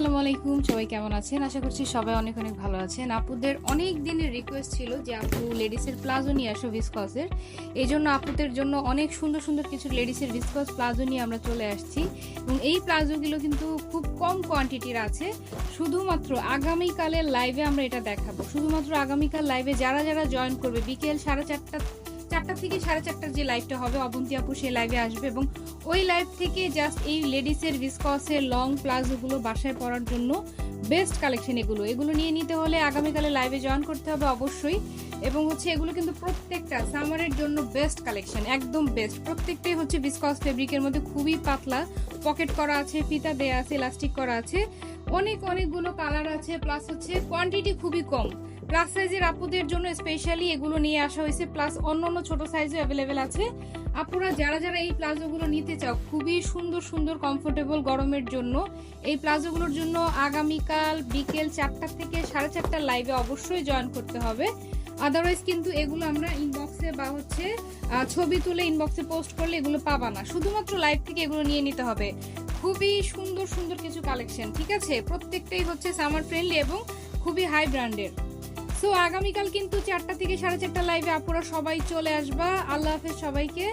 আসসালামু আলাইকুম, সবাই কেমন আছেন? আশা করছি সবাই অনেক অনেক ভালো আছেন। আপুদের অনেক দিনের রিকোয়েস্ট ছিল যে আপু লেডিসের প্লাজো নিয়ে আসো ভিসকসের। এই জন্য আপুদের জন্য অনেক সুন্দর সুন্দর কিছু লেডিসের ভিসকস প্লাজো নিয়ে আমরা চলে আসছি এবং এই প্লাজোগুলো কিন্তু খুব কম কোয়ান্টিটির আছে। শুধুমাত্র আগামীকালের লাইভে আমরা এটা দেখাবো। শুধুমাত্র আগামীকাল লাইভে যারা যারা জয়েন করবে বিকেল 4:30 থেকে 4:30 যে লাইভটা হবে, অবন্তী আপু সেই লাইভে আসবে এবং ওই লাইভ থেকে জাস্ট এই লেডিসের ভিসকসের লং প্লাজোগুলো বাসায় পরার জন্য বেস্ট কালেকশন এগুলো নিয়ে নিতে হলে আগামীকালে লাইভে জয়েন করতে হবে অবশ্যই। এবং এগুলো কিন্তু প্রত্যেকটা সামারের জন্য বেস্ট কালেকশন, একদম বেস্ট। প্রত্যেকটাই ভিসকস ফেব্রিকের মধ্যে খুবই পাতলা, পকেট করা আছে, ফিতা দেয়া আছে, ইলাস্টিক করা আছে, অনেকগুলো কালার আছে, প্লাস কোয়ান্টিটি খুবই কম। প্লাস সাইজের আপুদের জন্য স্পেশালি এগুলো নিয়ে আসা হয়েছে, প্লাস অন্য ছোট সাইজও অ্যাভেলেবেল আছে। আপুরা যারা যারা এই প্লাজোগুলো নিতে চাও, খুবই সুন্দর সুন্দর কমফোর্টেবল গরমের জন্য এই প্লাজোগুলোর জন্য আগামীকাল বিকেল 4টা থেকে 4:30 লাইভে অবশ্যই জয়েন করতে হবে। আদারওয়াইজ কিন্তু এগুলো আমরা ইনবক্সে বা ছবি তুলে ইনবক্সে পোস্ট করলে এগুলো পাবা না। শুধুমাত্র লাইভ থেকে এগুলো নিয়ে নিতে হবে। খুবই সুন্দর সুন্দর কিছু কালেকশন, ঠিক আছে? প্রত্যেকটাই সামার ফ্রেন্ডলি এবং খুবই হাই ব্র্যান্ডের। সো আগামীকাল কিন্তু 4টা থেকে 4:30 লাইভে আপুরা সবাই চলে আসবা। আল্লাহ হাফেজ সবাইকে।